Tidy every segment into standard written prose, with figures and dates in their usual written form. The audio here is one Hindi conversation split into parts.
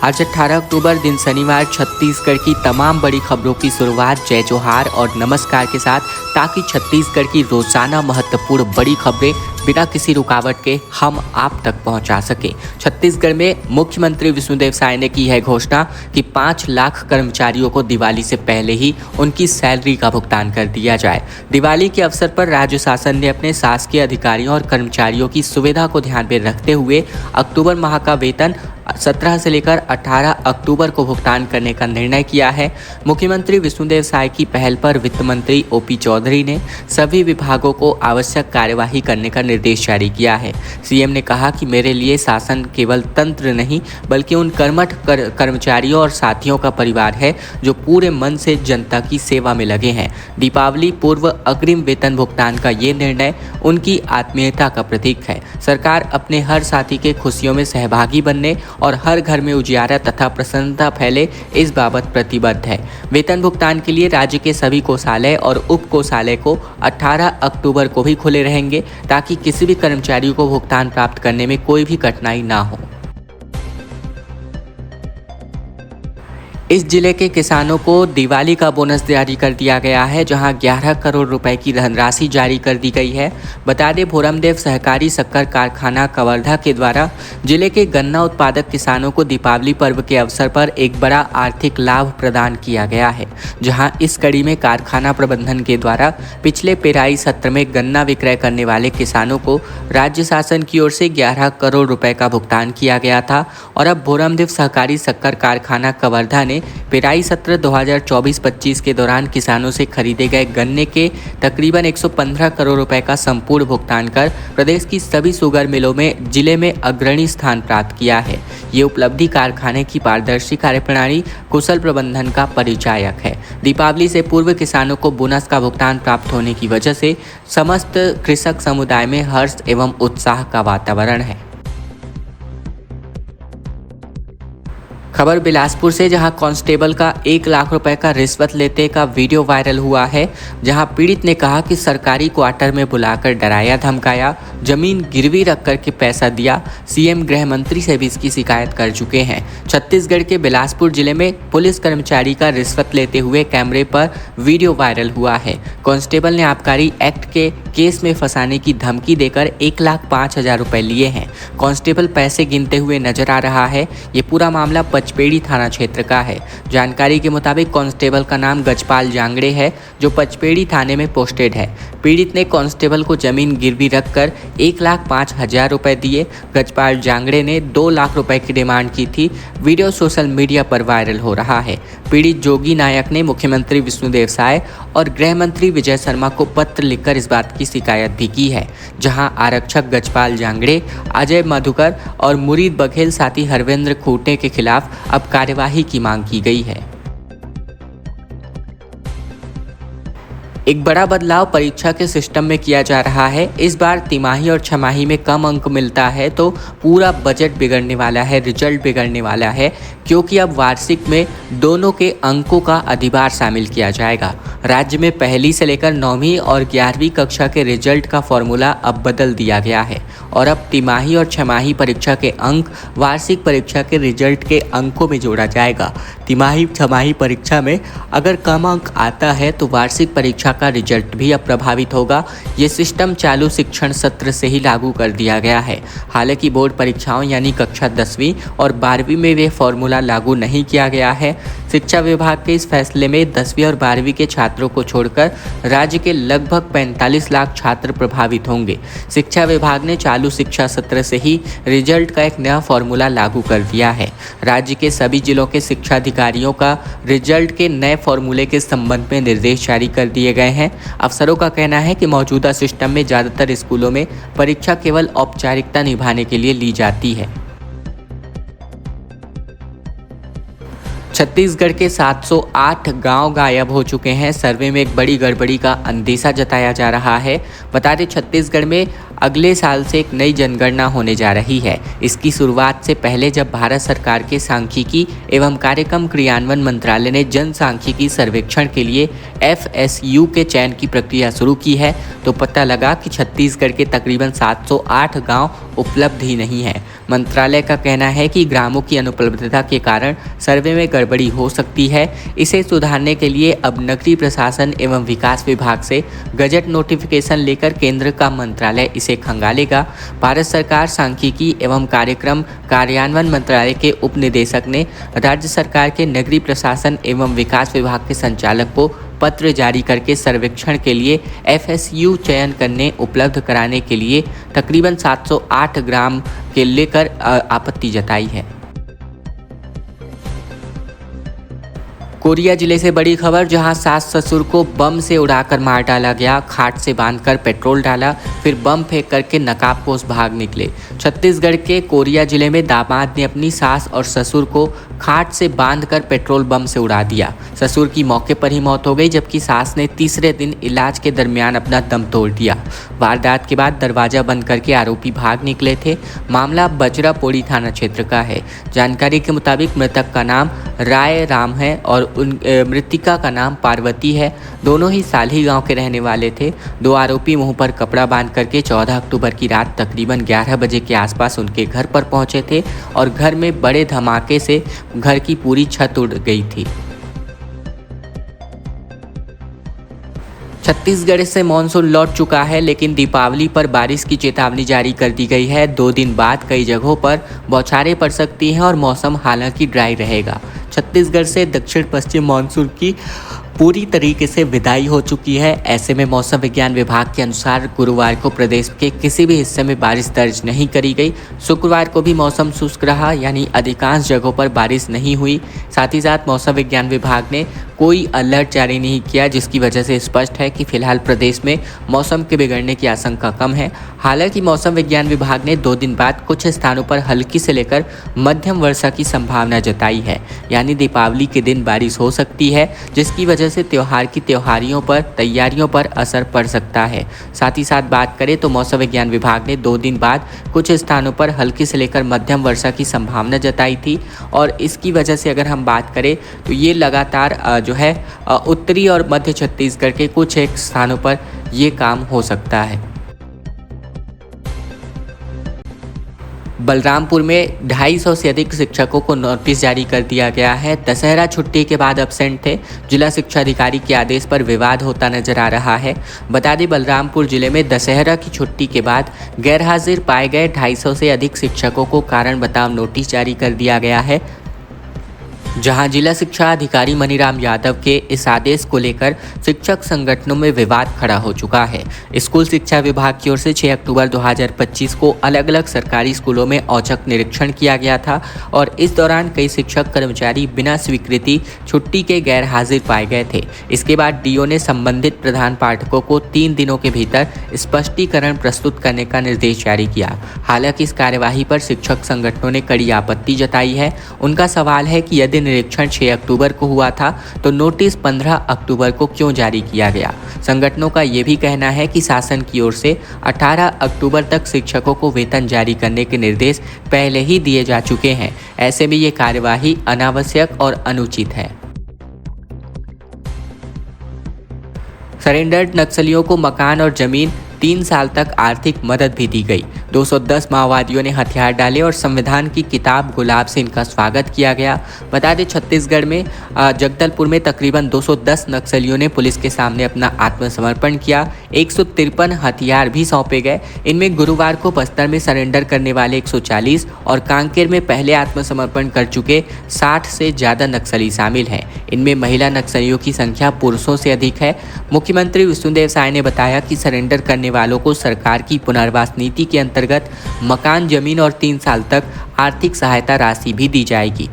आज 18 अक्टूबर दिन शनिवार छत्तीसगढ़ की तमाम बड़ी खबरों की शुरुआत जय जोहार और नमस्कार के साथ, ताकि छत्तीसगढ़ की रोजाना महत्वपूर्ण बड़ी खबरें बिना किसी रुकावट के हम आप तक पहुंचा सके। छत्तीसगढ़ में मुख्यमंत्री विष्णुदेव साय ने की है घोषणा कि 5 लाख कर्मचारियों को दिवाली से पहले ही उनकी सैलरी का भुगतान कर दिया जाए। दिवाली के अवसर पर राज्य शासन ने अपने शासकीय अधिकारियों और कर्मचारियों की सुविधा को ध्यान में रखते हुए अक्टूबर माह का वेतन 17 से लेकर 18 अक्टूबर को भुगतान करने का निर्णय किया है। मुख्यमंत्री विष्णुदेव साय की पहल पर वित्त मंत्री ओपी चौधरी ने सभी विभागों को आवश्यक कार्यवाही करने का निर्देश जारी किया है। सीएम ने कहा कि मेरे लिए शासन केवल तंत्र नहीं बल्कि उन कर्मठ कर्मचारियों और साथियों का परिवार है जो पूरे मन से जनता की सेवा में लगे हैं। दीपावली पूर्व अग्रिम वेतन भुगतान का ये निर्णय उनकी आत्मीयता का प्रतीक है। सरकार अपने हर साथी के खुशियों में सहभागी बनने और हर घर में उजियारा तथा प्रसन्नता फैले, इस बाबत प्रतिबद्ध है। वेतन भुगतान के लिए राज्य के सभी कोषालय और उप कोषालय को 18 अक्टूबर को भी खुले रहेंगे, ताकि किसी भी कर्मचारी को भुगतान प्राप्त करने में कोई भी कठिनाई ना हो। इस जिले के किसानों को दिवाली का बोनस जारी कर दिया गया है, जहां 11 करोड़ रुपए की धनराशि जारी कर दी गई है। बता दें, भोरमदेव सहकारी शक्कर कारखाना कवर्धा के द्वारा जिले के गन्ना उत्पादक किसानों को दीपावली पर्व के अवसर पर एक बड़ा आर्थिक लाभ प्रदान किया गया है, जहां इस कड़ी में कारखाना प्रबंधन के द्वारा पिछले पेराई सत्र में गन्ना विक्रय करने वाले किसानों को राज्य शासन की ओर से 11 करोड़ रुपए का भुगतान किया गया था। और अब भोरमदेव सहकारी शक्कर कारखाना कवर्धा ने पेराई सत्र 2024-25 के दौरान किसानों से खरीदे गए गन्ने के तकरीबन 115 करोड़ रुपए का संपूर्ण भुगतान कर प्रदेश की सभी शुगर मिलों में जिले में अग्रणी स्थान प्राप्त किया है। ये उपलब्धि कारखाने की पारदर्शी कार्यप्रणाली, कुशल प्रबंधन का परिचायक है। दीपावली से पूर्व किसानों को बोनस का भुगतान प्राप्त होने की वजह से समस्त कृषक समुदाय में हर्ष एवं उत्साह का वातावरण है। खबर बिलासपुर से, जहां कांस्टेबल का 1 लाख रुपए का रिश्वत लेते का वीडियो वायरल हुआ है, जहां पीड़ित ने कहा कि सरकारी क्वार्टर में बुलाकर डराया धमकाया, जमीन गिरवी रख कर के पैसा दिया। सीएम गृह मंत्री से भी इसकी शिकायत कर चुके हैं। छत्तीसगढ़ के बिलासपुर जिले में पुलिस कर्मचारी का रिश्वत लेते हुए कैमरे पर वीडियो वायरल हुआ है। कांस्टेबल ने आबकारी एक्ट के केस में फंसाने की धमकी देकर 1,05,000 रुपए लिए हैं। कांस्टेबल पैसे गिनते हुए नजर आ रहा है। ये पूरा मामला पचपेड़ी थाना क्षेत्र का है। जानकारी के मुताबिक कांस्टेबल का नाम गजपाल जांगड़े है, जो पचपेड़ी थाने में पोस्टेड है। पीड़ित ने कांस्टेबल को जमीन गिरवी रखकर 1,05,000 रुपए दिए। गजपाल जांगड़े ने 2 लाख रुपए की डिमांड की थी। वीडियो सोशल मीडिया पर वायरल हो रहा है। पीड़ित जोगी नायक ने मुख्यमंत्री विष्णुदेव साय और गृह मंत्री विजय शर्मा को पत्र लिखकर इस बात की शिकायत भी की है, जहां आरक्षक गजपाल जांगड़े, अजय मधुकर और मुरीद बघेल साथी हरवेंद्र खूंटे के खिलाफ अब कार्यवाही की मांग की गई है। एक बड़ा बदलाव परीक्षा के सिस्टम में किया जा रहा है। इस बार तिमाही और छमाही में कम अंक मिलता है तो पूरा बजट बिगड़ने वाला है, रिजल्ट बिगड़ने वाला है, क्योंकि अब वार्षिक में दोनों के अंकों का अधिभार शामिल किया जाएगा। राज्य में पहली से लेकर 9वीं और 11वीं कक्षा के रिजल्ट का फॉर्मूला अब बदल दिया गया है और अब तिमाही और छमाही परीक्षा के अंक वार्षिक परीक्षा के रिजल्ट के अंकों में जोड़ा जाएगा। तिमाही छमाही परीक्षा में अगर कम अंक आता है तो वार्षिक परीक्षा का रिजल्ट भी अब प्रभावित होगा। ये सिस्टम चालू शिक्षण सत्र से ही लागू कर दिया गया है। हालांकि बोर्ड परीक्षाओं यानी कक्षा 10वीं और 12वीं में वे फॉर्मूला लागू नहीं किया गया है। शिक्षा विभाग के इस फैसले में 10वीं और 12वीं के छात्रों को छोड़कर राज्य के लगभग 45 लाख छात्र प्रभावित होंगे। शिक्षा विभाग ने चालू शिक्षा सत्र से ही रिजल्ट का एक नया फॉर्मूला लागू कर दिया है। राज्य के सभी जिलों के शिक्षा अधिकारियों का रिजल्ट के नए फॉर्मूले के संबंध में निर्देश जारी कर दिए गए हैं। अफसरों का कहना है कि मौजूदा सिस्टम में ज़्यादातर स्कूलों में परीक्षा केवल औपचारिकता निभाने के लिए ली जाती है। छत्तीसगढ़ के 708 गांव गायब हो चुके हैं। सर्वे में एक बड़ी गड़बड़ी का अंदेशा जताया जा रहा है। बता दें, छत्तीसगढ़ में अगले साल से एक नई जनगणना होने जा रही है। इसकी शुरुआत से पहले जब भारत सरकार के सांख्यिकी एवं कार्यक्रम क्रियान्वयन मंत्रालय ने जनसांख्यिकी सर्वेक्षण के लिए FSU के चयन की प्रक्रिया शुरू की है, तो पता लगा कि छत्तीसगढ़ के तकरीबन 708 गांव उपलब्ध ही नहीं है। मंत्रालय का कहना है कि ग्रामों की अनुपलब्धता के कारण सर्वे में गड़बड़ी हो सकती है। इसे सुधारने के लिए अब नगरीय प्रशासन एवं विकास विभाग से गजट नोटिफिकेशन लेकर केंद्र का मंत्रालय इसे खंगालेगा। भारत सरकार सांख्यिकी एवं कार्यक्रम कार्यान्वयन मंत्रालय के उप निदेशक ने राज्य सरकार के नगरीय प्रशासन एवं विकास विभाग के संचालक को पत्र जारी करके सर्वेक्षण के लिए FSU चयन करने उपलब्ध कराने के लिए तकरीबन 708 ग्राम के लेकर आपत्ति जताई है। कोरिया जिले से बड़ी खबर, जहां सास ससुर को बम से उड़ाकर मार डाला गया। खाट से बांधकर पेट्रोल डाला, फिर बम फेंक करके नकाबपोश भाग निकले। छत्तीसगढ़ के कोरिया जिले में दामाद ने अपनी सास और ससुर को खाट से बांधकर पेट्रोल बम से उड़ा दिया। ससुर की मौके पर ही मौत हो गई, जबकि सास ने तीसरे दिन इलाज के दरमियान अपना दम तोड़ दिया। वारदात के बाद दरवाजा बंद करके आरोपी भाग निकले थे। मामला बजरापोड़ी थाना क्षेत्र का है। जानकारी के मुताबिक मृतक का नाम राय राम है और मृतिका का नाम पार्वती है। दोनों ही साल्ही गांव के रहने वाले थे। दो आरोपी मुंह पर कपड़ा बांध करके 14 अक्टूबर की रात तकरीबन 11 बजे के आसपास उनके घर पर पहुंचे थे और घर में बड़े धमाके से घर की पूरी छत उड़ गई थी। छत्तीसगढ़ से मानसून लौट चुका है, लेकिन दीपावली पर बारिश की चेतावनी जारी कर दी गई है। 2 दिन बाद कई जगहों पर बौछारें पड़ सकती हैं और मौसम हालांकि ड्राई रहेगा। छत्तीसगढ़ से दक्षिण पश्चिम मानसून की पूरी तरीके से विदाई हो चुकी है। ऐसे में मौसम विज्ञान विभाग के अनुसार गुरुवार को प्रदेश के किसी भी हिस्से में बारिश दर्ज नहीं करी गई। शुक्रवार को भी मौसम शुष्क रहा, यानी अधिकांश जगहों पर बारिश नहीं हुई। साथ ही साथ मौसम विज्ञान विभाग ने कोई अलर्ट जारी नहीं किया, जिसकी वजह से स्पष्ट है कि फिलहाल प्रदेश में मौसम के बिगड़ने की आशंका कम है। हालांकि मौसम विज्ञान विभाग ने 2 दिन बाद कुछ स्थानों पर हल्की से लेकर मध्यम वर्षा की संभावना जताई है, यानी दीपावली के दिन बारिश हो सकती है, जिसकी वजह से त्योहार की तैयारियों पर असर पड़ सकता है। साथ ही साथ बात करें तो मौसम विज्ञान विभाग ने 2 दिन बाद कुछ स्थानों पर हल्की से लेकर मध्यम वर्षा की संभावना जताई थी और इसकी वजह से अगर हम बात करें तो ये लगातार जो है उत्तरी और मध्य छत्तीसगढ़ के कुछ एक स्थानों पर ये काम हो सकता है। बलरामपुर में 250 से अधिक शिक्षकों को नोटिस जारी कर दिया गया है। दशहरा छुट्टी के बाद एब्सेंट थे। जिला शिक्षा अधिकारी के आदेश पर विवाद होता नजर आ रहा है। बता दें, बलरामपुर जिले में दशहरा की छुट्टी के बाद गैरहाजिर पाए गए 250 से अधिक शिक्षकों को कारण बताओ नोटिस जारी कर दिया गया है। जहां जिला शिक्षा अधिकारी मनीराम यादव के इस आदेश को लेकर शिक्षक संगठनों में विवाद खड़ा हो चुका है। स्कूल शिक्षा विभाग की ओर से 6 अक्टूबर 2025 को अलग अलग सरकारी स्कूलों में औचक निरीक्षण किया गया था और इस दौरान कई शिक्षक कर्मचारी बिना स्वीकृति छुट्टी के गैर हाजिर पाए गए थे। इसके बाद डीओ ने संबंधित प्रधान पाठकों को 3 दिनों के भीतर स्पष्टीकरण प्रस्तुत करने का निर्देश जारी किया। हालांकि इस कार्यवाही पर शिक्षक संगठनों ने कड़ी आपत्ति जताई है। उनका सवाल है कि यदि निरीक्षण 6 अक्टूबर को हुआ था तो नोटिस 15 अक्टूबर को क्यों जारी किया गया। संगठनों का ये भी कहना है कि शासन की ओर से 18 अक्टूबर तक शिक्षकों को वेतन जारी करने के निर्देश पहले ही दिए जा चुके हैं। ऐसे में ये कार्यवाही अनावश्यक और अनुचित है। सरेंडर्ड नक्सलियों को मकान और जमीन 3 साल तक आर्थिक मदद भी दी गई। 210 माओवादियों ने हथियार डाले और संविधान की किताब गुलाब से इनका स्वागत किया गया। बता दें, छत्तीसगढ़ में जगदलपुर में तकरीबन 210 नक्सलियों ने पुलिस के सामने अपना आत्मसमर्पण किया। 153 हथियार भी सौंपे गए। इनमें गुरुवार को बस्तर में सरेंडर करने वाले 140 और कांकेर में पहले आत्मसमर्पण कर चुके 60 से ज़्यादा नक्सली शामिल हैं। इनमें महिला नक्सलियों की संख्या पुरुषों से अधिक है। मुख्यमंत्री विष्णुदेव साय ने बताया कि सरेंडर करने वालों को सरकार की पुनर्वास नीति के अंतर्गत मकान, जमीन और 3 साल तक आर्थिक सहायता राशि भी दी जाएगी।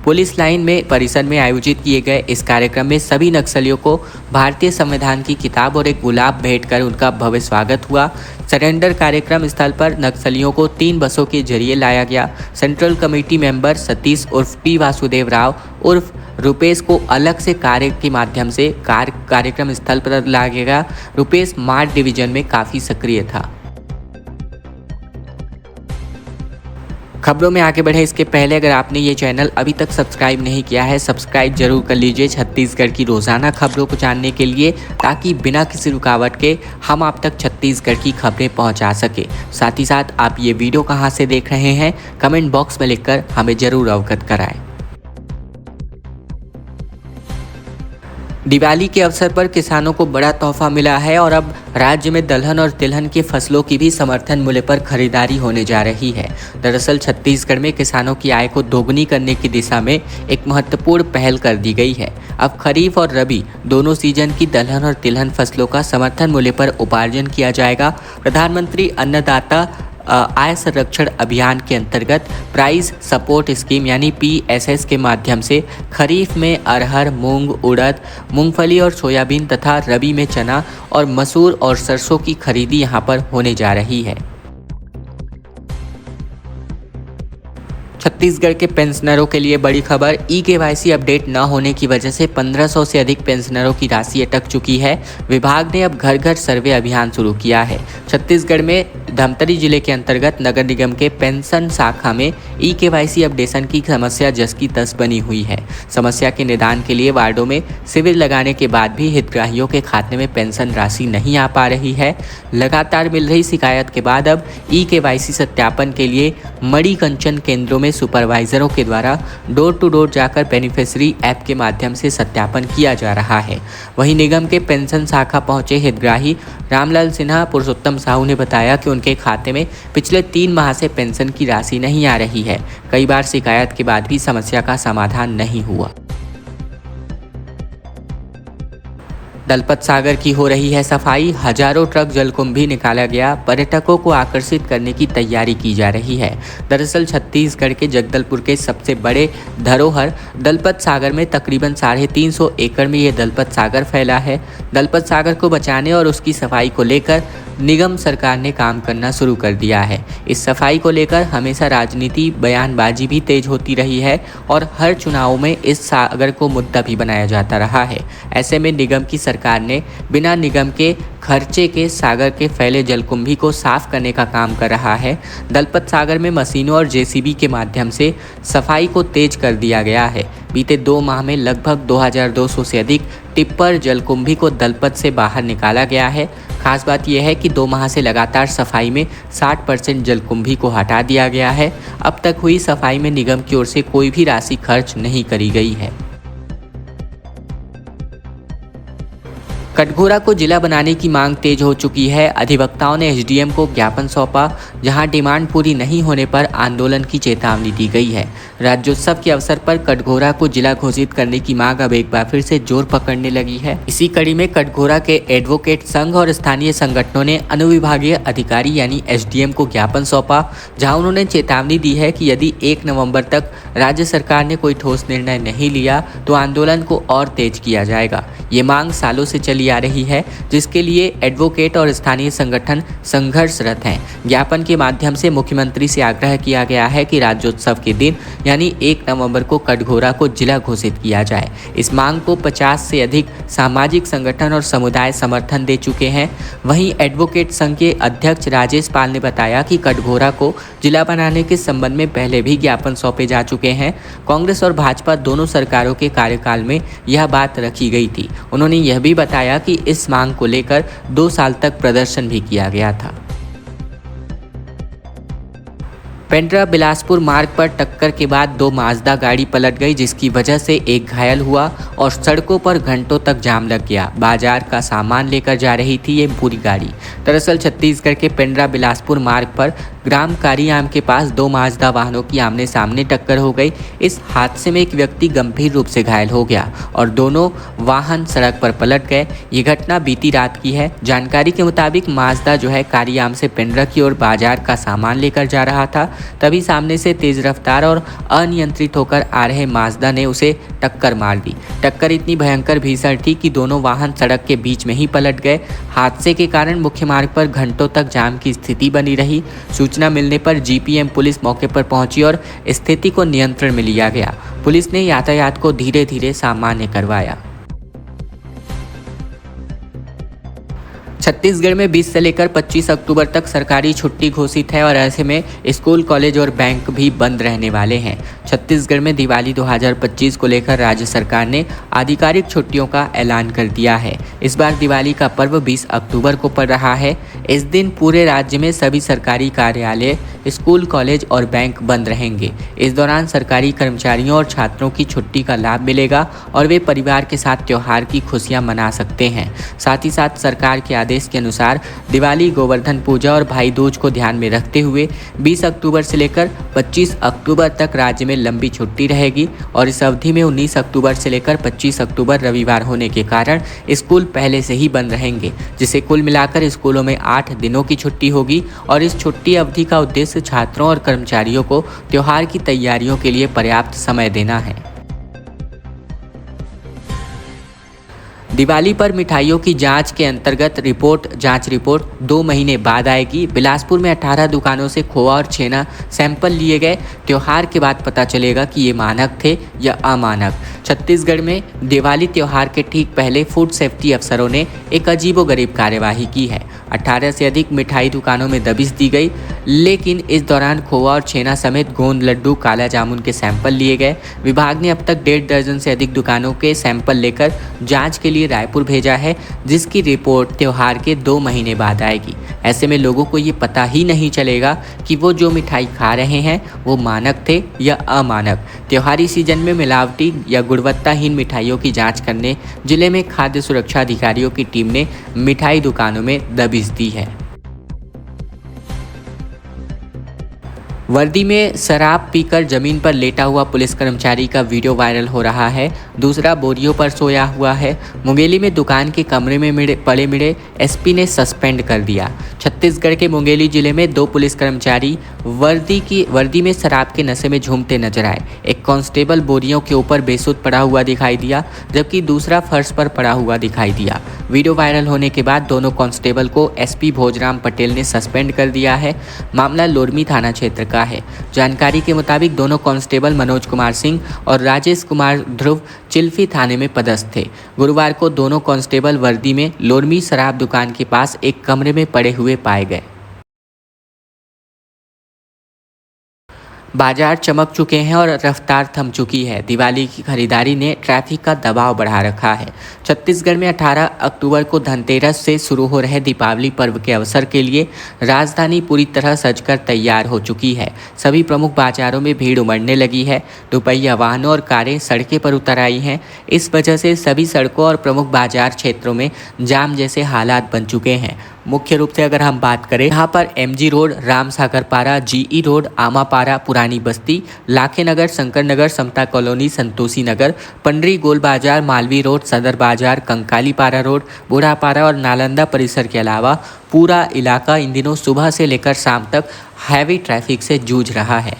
पुलिस लाइन में परिसर में आयोजित किए गए इस कार्यक्रम में सभी नक्सलियों को भारतीय संविधान की किताब और एक गुलाब भेंट कर उनका भव्य स्वागत हुआ। सरेंडर कार्यक्रम स्थल पर नक्सलियों को 3 बसों के जरिए लाया गया। सेंट्रल कमेटी मेंबर सतीश उर्फ पी वासुदेव राव उर्फ रुपेश को अलग से कार्य के माध्यम से कार्यक्रम स्थल पर लाया गया। रुपेश मार्ट डिवीजन में काफ़ी सक्रिय था। खबरों में आगे बढ़े इसके पहले अगर आपने ये चैनल अभी तक सब्सक्राइब नहीं किया है, सब्सक्राइब जरूर कर लीजिए छत्तीसगढ़ की रोजाना खबरों को जानने के लिए, ताकि बिना किसी रुकावट के हम आप तक छत्तीसगढ़ की खबरें पहुंचा सके। साथ ही साथ आप ये वीडियो कहां से देख रहे हैं कमेंट बॉक्स में लिखकर हमें जरूर अवगत कराएं। दिवाली के अवसर पर किसानों को बड़ा तोहफा मिला है और अब राज्य में दलहन और तिलहन की फसलों की भी समर्थन मूल्य पर खरीदारी होने जा रही है। दरअसल छत्तीसगढ़ में किसानों की आय को दोगुनी करने की दिशा में एक महत्वपूर्ण पहल कर दी गई है। अब खरीफ और रबी दोनों सीजन की दलहन और तिलहन फसलों का समर्थन मूल्य पर उपार्जन किया जाएगा। प्रधानमंत्री अन्नदाता आय संरक्षण अभियान के अंतर्गत प्राइस सपोर्ट स्कीम यानी PSS के माध्यम से खरीफ में अरहर, मूंग, उड़द, मूंगफली और सोयाबीन तथा रबी में चना और मसूर और सरसों की खरीदी यहां पर होने जा रही है। छत्तीसगढ़ के पेंशनरों के लिए बड़ी खबर, eKYC अपडेट न होने की वजह से 1500 से अधिक पेंशनरों की राशि अटक चुकी है। विभाग ने अब घर घर सर्वे अभियान शुरू किया है। छत्तीसगढ़ में धमतरी जिले के अंतर्गत नगर निगम के पेंशन शाखा में eKYC अपडेशन की समस्या जस की तस बनी हुई है। समस्या के निदान के लिए वार्डों में शिविर लगाने के बाद भी हितग्राहियों के खाते में पेंशन राशि नहीं आ पा रही है। लगातार मिल रही शिकायत के बाद अब eKYC सत्यापन के लिए मणिकंचन केंद्रों में सुपरवाइजरों के द्वारा डोर टू डोर जाकर बेनिफिशियरी ऐप के माध्यम से सत्यापन किया जा रहा है। वहीं निगम के पेंशन शाखा पहुंचे हितग्राही रामलाल सिन्हा पुरुषोत्तम साहू ने बताया कि उनके खाते में पिछले 3 माह से पेंशन की राशि नहीं आ रही है। कई बार शिकायत के बाद भी समस्या का समाधान नहीं हुआ। दलपत सागर की हो रही है सफाई, हजारों ट्रक जलकुंभी निकाला गया, पर्यटकों को आकर्षित करने की तैयारी की जा रही है। दरअसल छत्तीसगढ़ के जगदलपुर के सबसे बड़े धरोहर दलपत सागर में तकरीबन 350 एकड़ में ये दलपत सागर फैला है। दलपत सागर को बचाने और उसकी सफाई को लेकर निगम सरकार ने काम करना शुरू कर दिया है। इस सफाई को लेकर हमेशा राजनीति बयानबाजी भी तेज होती रही है और हर चुनाव में इस सागर को मुद्दा भी बनाया जाता रहा है। ऐसे में निगम की सरकार ने बिना निगम के खर्चे के सागर के फैले जलकुंभी को साफ करने का काम कर रहा है। दलपत सागर में मशीनों और JCB के माध्यम से सफाई को तेज कर दिया गया है। बीते 2 माह में लगभग 2200 से अधिक टिप्पर जलकुंभी को दलपत से बाहर निकाला गया है। खास बात यह है कि 2 माह से लगातार सफाई में 60% जलकुंभी को हटा दिया गया है। अब तक हुई सफाई में निगम की ओर से कोई भी राशि खर्च नहीं करी गई है। कटघोरा को जिला बनाने की मांग तेज हो चुकी है। अधिवक्ताओं ने SDM को ज्ञापन सौंपा, जहां डिमांड पूरी नहीं होने पर आंदोलन की चेतावनी दी गई है। राज्योत्सव के अवसर पर कटघोरा को जिला घोषित करने की मांग अब एक बार फिर से जोर पकड़ने लगी है। इसी कड़ी में कटघोरा के एडवोकेट संघ और स्थानीय संगठनों ने अनुविभागीय अधिकारी यानी SDM को ज्ञापन सौंपा, जहां उन्होंने चेतावनी दी है कि यदि 1 नवंबर तक राज्य सरकार ने कोई ठोस निर्णय नहीं लिया तो आंदोलन को और तेज किया जाएगा। ये मांग सालों से चली आ रही है, जिसके लिए एडवोकेट और स्थानीय संगठन संघर्षरत हैं। ज्ञापन के माध्यम से मुख्यमंत्री से आग्रह किया गया है कि राज्योत्सव के दिन यानी 1 नवंबर को कटघोरा को जिला घोषित किया जाए। इस मांग को 50 से अधिक सामाजिक संगठन और समुदाय समर्थन दे चुके हैं। वहीं एडवोकेट संघ के अध्यक्ष राजेश पाल ने बताया कि कटघोरा को जिला बनाने के संबंध में पहले भी ज्ञापन सौंपे जा चुके हैं। कांग्रेस और भाजपा दोनों सरकारों के कार्यकाल में यह बात रखी गई थी। उन्होंने यह भी बताया कि इस मांग को लेकर 2 साल तक प्रदर्शन भी किया गया था। पेंड्रा बिलासपुर मार्ग पर टक्कर के बाद 2 माजदा गाड़ी पलट गई, जिसकी वजह से एक घायल हुआ और सड़कों पर घंटों तक जाम लग गया। बाजार का सामान लेकर जा रही थी ये पूरी गाड़ी। दरअसल छत्तीसगढ़ के पेंड्रा बिलासपुर मार्ग पर ग्राम कारियाम के पास 2 माजदा वाहनों की आमने सामने टक्कर हो गई। इस हादसे में एक व्यक्ति गंभीर रूप से घायल हो गया और दोनों वाहन सड़क पर पलट गए। ये घटना बीती रात की है। जानकारी के मुताबिक माजदा जो है कारियाम से पेंड्रा की ओर बाजार का सामान लेकर जा रहा था, तभी सामने से तेज रफ्तार और अनियंत्रित होकर आ रहे माजदा ने उसे टक्कर मार दी। टक्कर इतनी भयंकर भीषण थी कि दोनों वाहन सड़क के बीच में ही पलट गए। हादसे के कारण मुख्य मार्ग पर घंटों तक जाम की स्थिति बनी रही। सूचना मिलने पर GPM पुलिस मौके पर पहुंची और स्थिति को नियंत्रण में लिया गया। पुलिस ने यातायात को धीरे धीरे सामान्य करवाया। छत्तीसगढ़ में 20 से लेकर 25 अक्टूबर तक सरकारी छुट्टी घोषित है और ऐसे में स्कूल, कॉलेज और बैंक भी बंद रहने वाले हैं। छत्तीसगढ़ में दिवाली 2025 को लेकर राज्य सरकार ने आधिकारिक छुट्टियों का ऐलान कर दिया है। इस बार दिवाली का पर्व 20 अक्टूबर को पड़ रहा है। इस दिन पूरे राज्य में सभी सरकारी कार्यालय, स्कूल, कॉलेज और बैंक बंद रहेंगे। इस दौरान सरकारी कर्मचारियों और छात्रों की छुट्टी का लाभ मिलेगा और वे परिवार के साथ त्योहार की खुशियां मना सकते हैं। साथ ही साथ सरकार के आदेश के अनुसार दिवाली, गोवर्धन पूजा और भाई दूज को ध्यान में रखते हुए 20 अक्टूबर से लेकर 25 अक्टूबर तक राज्य में लंबी छुट्टी रहेगी और इस अवधि में 19 अक्टूबर से लेकर 25 अक्टूबर रविवार होने के कारण स्कूल पहले से ही बंद रहेंगे, जिसे कुल मिलाकर स्कूलों में 8 दिनों की छुट्टी होगी और इस छुट्टी अवधि का उद्देश्य छात्रों और कर्मचारियों को त्योहार की तैयारियों के लिए पर्याप्त समय देना है। दिवाली पर मिठाइयों की जांच के अंतर्गत जांच रिपोर्ट 2 महीने बाद आएगी। बिलासपुर में 18 दुकानों से खोआ और छेना सैंपल लिए गए। त्योहार के बाद पता चलेगा कि ये मानक थे या अमानक। छत्तीसगढ़ में दिवाली त्योहार के ठीक पहले फूड सेफ्टी अफसरों ने एक अजीबोगरीब कार्यवाही की है। 18 से अधिक मिठाई दुकानों में दबिश दी गई, लेकिन इस दौरान खोआ और छेना समेत गोंद लड्डू, काला जामुन के सैंपल लिए गए। विभाग ने अब तक 1.5 दर्जन से अधिक दुकानों के सैंपल लेकर जांच के लिए रायपुर भेजा है, जिसकी रिपोर्ट त्योहार के 2 महीने बाद आएगी। ऐसे में लोगों को ये पता ही नहीं चलेगा कि वो जो मिठाई खा रहे हैं वो मानक थे या अमानक। त्योहारी सीजन में मिलावटी या गुणवत्ताहीन मिठाइयों की जांच करने जिले में खाद्य सुरक्षा अधिकारियों की टीम ने मिठाई दुकानों में दबिश दी है। वर्दी में शराब पीकर जमीन पर लेटा हुआ पुलिस कर्मचारी का वीडियो वायरल हो रहा है। दूसरा बोरियों पर सोया हुआ है। मुंगेली में दुकान के कमरे में पड़े मिले एसपी ने सस्पेंड कर दिया। छत्तीसगढ़ के मुंगेली जिले में 2 पुलिस कर्मचारी वर्दी में शराब के नशे में झूमते नजर आए। एक कांस्टेबल बोरियों के ऊपर बेसुध पड़ा हुआ दिखाई दिया, जबकि दूसरा फर्श पर पड़ा हुआ दिखाई दिया। वीडियो वायरल होने के बाद दोनों कांस्टेबल को एसपी भोजराम पटेल ने सस्पेंड कर दिया है। मामला लोरमी थाना क्षेत्र का है। जानकारी के मुताबिक दोनों कांस्टेबल मनोज कुमार सिंह और राजेश कुमार ध्रुव चिल्फी थाने में पदस्थ थे। गुरुवार को दोनों कांस्टेबल वर्दी में लोरमी शराब दुकान के पास एक कमरे में पड़े हुए पाए गए। बाजार चमक चुके हैं और रफ्तार थम चुकी है। दिवाली की खरीदारी ने ट्रैफिक का दबाव बढ़ा रखा है। छत्तीसगढ़ में 18 अक्टूबर को धनतेरस से शुरू हो रहे दीपावली पर्व के अवसर के लिए राजधानी पूरी तरह सजकर तैयार हो चुकी है। सभी प्रमुख बाजारों में भीड़ उमड़ने लगी है। दोपहिया वाहनों और कारें सड़कें पर उतर आई हैं। इस वजह से सभी सड़कों और प्रमुख बाजार क्षेत्रों में जाम जैसे हालात बन चुके हैं। मुख्य रूप से अगर हम बात करें, यहाँ पर MG road, Ramsagarpara, GE road, Amapara, पुरानी बस्ती, लाखे नगर, शंकर नगर, समता कॉलोनी, संतोषी नगर, पंडरी गोल बाजार, मालवी रोड, सदर बाजार, कंकाली पारा रोड, बूढ़ापारा और नालंदा परिसर के अलावा पूरा इलाका इन दिनों सुबह से लेकर शाम तक हैवी ट्रैफिक से जूझ रहा है।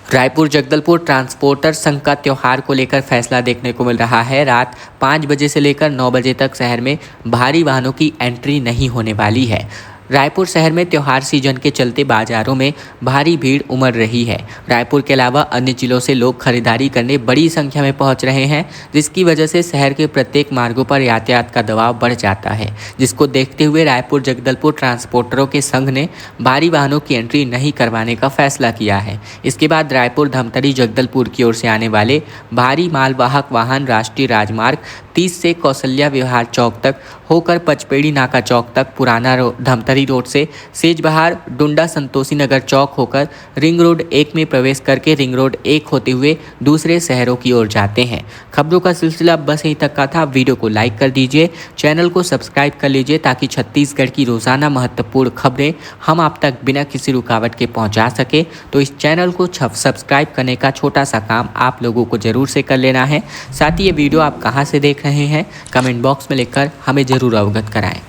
रायपुर जगदलपुर ट्रांसपोर्टर संघ का त्योहार को लेकर फैसला देखने को मिल रहा है। रात 5 बजे से लेकर 9 बजे तक शहर में भारी वाहनों की एंट्री नहीं होने वाली है। रायपुर शहर में त्योहार सीजन के चलते बाजारों में भारी भीड़ उमड़ रही है। रायपुर के अलावा अन्य जिलों से लोग खरीदारी करने बड़ी संख्या में पहुंच रहे हैं, जिसकी वजह से शहर के प्रत्येक मार्गों पर यातायात का दबाव बढ़ जाता है, जिसको देखते हुए रायपुर जगदलपुर ट्रांसपोर्टरों के संघ ने भारी वाहनों की एंट्री नहीं करवाने का फैसला किया है। इसके बाद रायपुर धमतरी जगदलपुर की ओर से आने वाले भारी मालवाहक वाहन राष्ट्रीय राजमार्ग 30 से कौशल्या विहार चौक तक होकर पचपेड़ी नाका चौक तक, पुराना धमतरी रोड से सेजबहार, डुंडा, संतोषी नगर चौक होकर रिंग रोड 1 में प्रवेश करके रिंग रोड 1 होते हुए दूसरे शहरों की ओर जाते हैं। खबरों का सिलसिला बस यहीं तक का था। वीडियो को लाइक कर दीजिए, चैनल को सब्सक्राइब कर लीजिए ताकि छत्तीसगढ़ की रोजाना महत्वपूर्ण खबरें हम आप तक बिना किसी रुकावट के पहुंचा सके। तो इस चैनल को सब्सक्राइब करने का छोटा सा काम आप लोगों को जरूर से कर लेना है। साथ ही ये वीडियो आप कहां से देख रहे हैं कमेंट बॉक्स में लिखकर हमें जरूर अवगत कराएं।